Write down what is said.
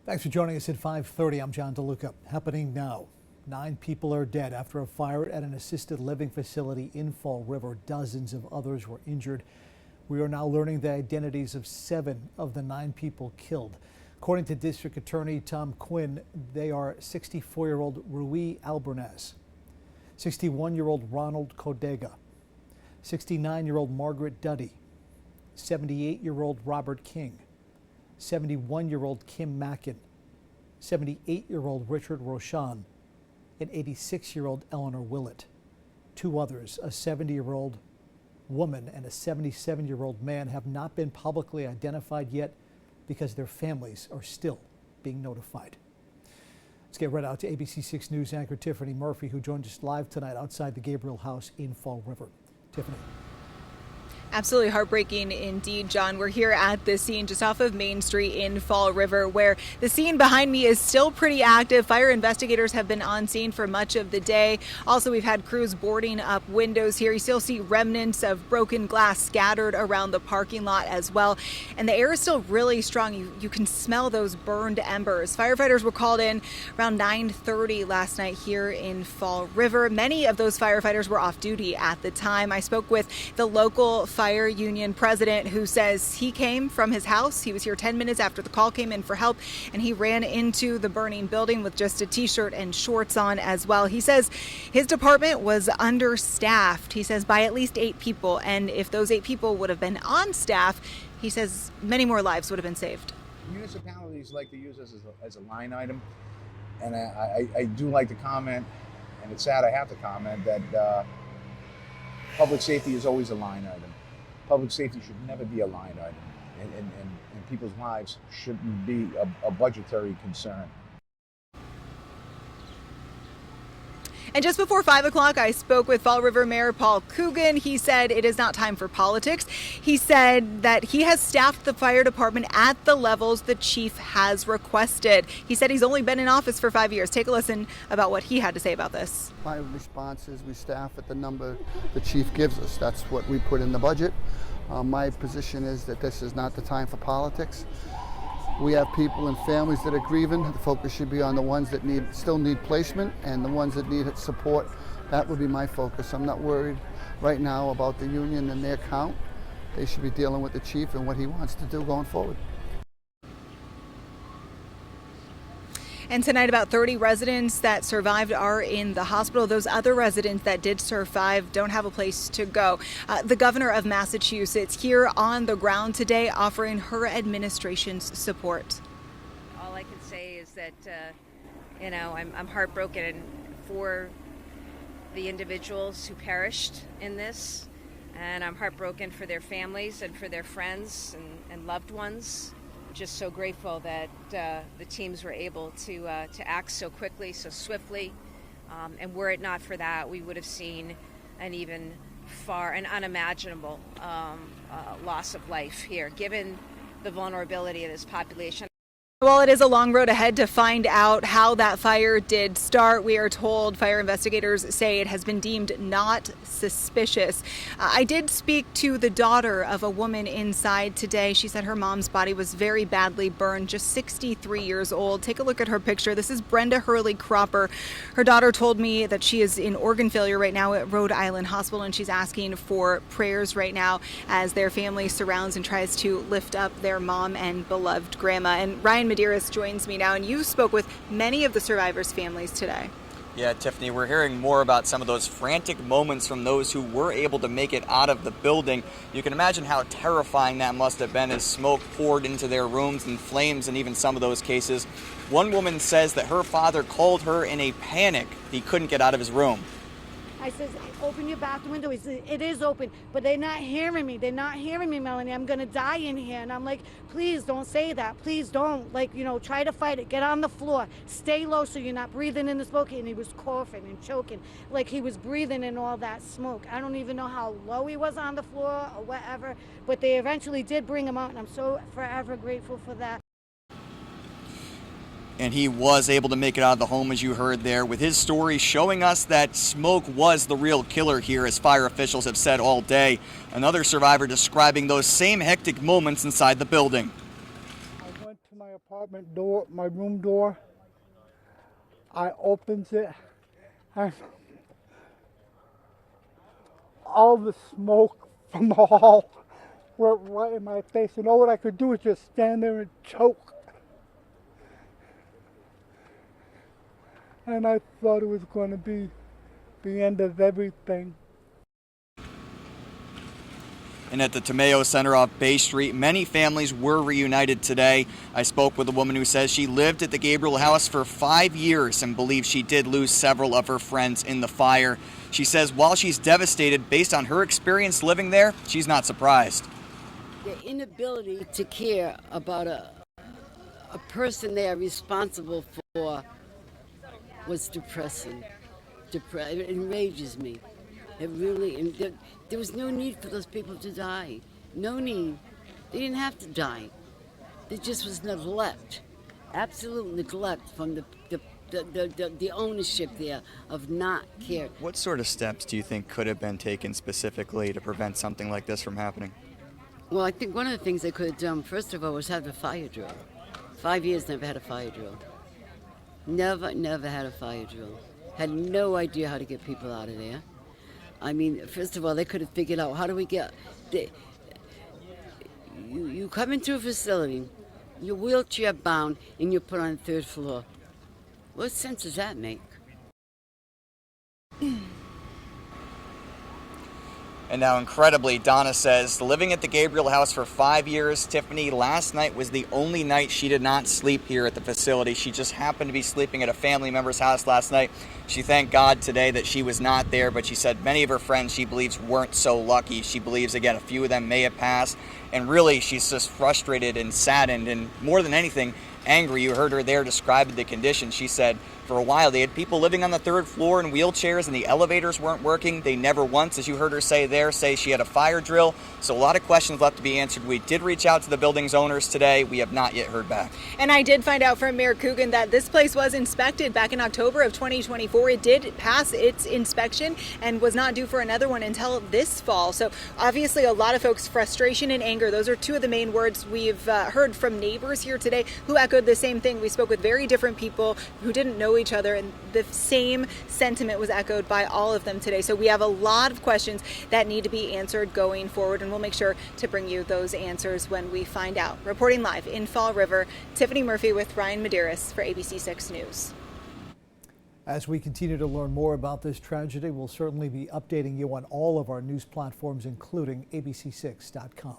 Thanks for joining us at 5:30. I'm John DeLuca. Happening now. 9 people are dead after a fire at an assisted living facility in Fall River. Dozens of others were injured. We are now learning the identities of 7 of the 9 people killed. According to District Attorney Tom Quinn, they are 64-year-old Rui Albernaz, 61-year-old Ronald Codega, 69-year-old Margaret Duddy, 78-year-old Robert King, 71-year-old Kim Mackin, 78-year-old Richard Rochon, and 86-year-old Eleanor Willett. 2 others, a 70-year-old woman and a 77-year-old man, have not been publicly identified yet because their families are still being notified. Let's get right out to ABC 6 News anchor Tiffany Murphy, who joined us live tonight outside the Gabriel House in Fall River. Tiffany. Absolutely heartbreaking indeed, John. We're here at the scene just off of Main Street in Fall River, where the scene behind me is still pretty active. Fire investigators have been on scene for much of the day. Also, we've had crews boarding up windows here. You still see remnants of broken glass scattered around the parking lot as well. And the air is still really strong. You can smell those burned embers. Firefighters were called in around 9:30 last night here in Fall River. Many of those firefighters were off duty at the time. I spoke with the local fire union president, who says he came from his house. He was here 10 minutes after the call came in for help, and he ran into the burning building with just a t-shirt and shorts on as well. He says his department was understaffed. He says by at least 8 people, and if those 8 people would have been on staff, he says many more lives would have been saved. Municipalities like to use this as a line item, and I do like to comment, and it's sad I have to comment, that public safety is always a line item. Public safety should never be a line item, and people's lives shouldn't be a budgetary concern. And just before 5 o'clock, I spoke with Fall River Mayor Paul Coogan. He said it is not time for politics. He said that he has staffed the fire department at the levels the chief has requested. He said he's only been in office for 5 years. Take a listen about what he had to say about this. My response is we staff at the number the chief gives us. That's what we put in the budget. My position is that this is not the time for politics. We have people and families that are grieving. The focus should be on the ones that still need placement and the ones that need support. That would be my focus. I'm not worried right now about the union and their count. They should be dealing with the chief and what he wants to do going forward. And tonight, about 30 residents that survived are in the hospital. Those other residents that did survive don't have a place to go. The governor of Massachusetts here on the ground today offering her administration's support. All I can say is that, I'm heartbroken for the individuals who perished in this. And I'm heartbroken for their families and for their friends and loved ones. Just so grateful that the teams were able to act so quickly, so swiftly, and were it not for that, we would have seen an unimaginable loss of life here, given the vulnerability of this population. Well, it is a long road ahead to find out how that fire did start. We are told fire investigators say it has been deemed not suspicious. I did speak to the daughter of a woman inside today. She said her mom's body was very badly burned, just 63 years old. Take a look at her picture. This is Brenda Hurley Cropper. Her daughter told me that she is in organ failure right now at Rhode Island Hospital, and she's asking for prayers right now as their family surrounds and tries to lift up their mom and beloved grandma. And Ryan Medeiros joins me now, and you spoke with many of the survivors' families today. Yeah, Tiffany, we're hearing more about some of those frantic moments from those who were able to make it out of the building. You can imagine how terrifying that must have been as smoke poured into their rooms and flames in even some of those cases. One woman says that her father called her in a panic. He couldn't get out of his room. I says, open your bathroom window. He says, it is open, but they're not hearing me. They're not hearing me, Melanie. I'm going to die in here. And I'm like, please don't say that. Please don't. Try to fight it. Get on the floor. Stay low so you're not breathing in the smoke. And he was coughing and choking like he was breathing in all that smoke. I don't even know how low he was on the floor or whatever, but they eventually did bring him out, and I'm so forever grateful for that. And he was able to make it out of the home, as you heard there, with his story showing us that smoke was the real killer here, as fire officials have said all day. Another survivor describing those same hectic moments inside the building. I went to my apartment apartment door, my room door. I opens it, and all the smoke from the hall went right in my face, and all that I could do was just stand there and choke. And I thought it was going to be the end of everything. And at the Tomeo Center off Bay Street, many families were reunited today. I spoke with a woman who says she lived at the Gabriel house for 5 years and believes she did lose several of her friends in the fire. She says while she's devastated based on her experience living there, she's not surprised. The inability to care about a person they are responsible for was depressing. It enrages me. It really, there was no need for those people to die. No need. They didn't have to die. There just was neglect, absolute neglect from the ownership there of not caring. What sort of steps do you think could have been taken specifically to prevent something like this from happening? Well, I think one of the things they could have done, first of all, was have a fire drill. 5 years, never had a fire drill. Never had a fire drill. Had no idea how to get people out of there. I mean, first of all, they could have figured out how do we get... You come into a facility, you're wheelchair bound, and you're put on the 3rd floor. What sense does that make? And now, incredibly, Donna says, living at the Gabriel house for 5 years, Tiffany, last night was the only night she did not sleep here at the facility. She just happened to be sleeping at a family member's house last night. She thanked God today that she was not there, but she said many of her friends she believes weren't so lucky. She believes, again, a few of them may have passed. And really, she's just frustrated and saddened and, more than anything, angry. You heard her there describing the conditions. She said for a while they had people living on the 3rd floor in wheelchairs and the elevators weren't working. They never once, as you heard her say there, say she had a fire drill. So a lot of questions left to be answered. We did reach out to the building's owners today. We have not yet heard back. And I did find out from Mayor Coogan that this place was inspected back in October of 2024. It did pass its inspection and was not due for another one until this fall. So obviously a lot of folks' frustration and anger. Those are two of the main words we've heard from neighbors here today who echoed the same thing. We spoke with very different people who didn't know each other, and the same sentiment was echoed by all of them today. So we have a lot of questions that need to be answered going forward, and we'll make sure to bring you those answers when we find out. Reporting live in Fall River, Tiffany Murphy with Ryan Medeiros for ABC 6 News. As we continue to learn more about this tragedy, we'll certainly be updating you on all of our news platforms, including abc6.com.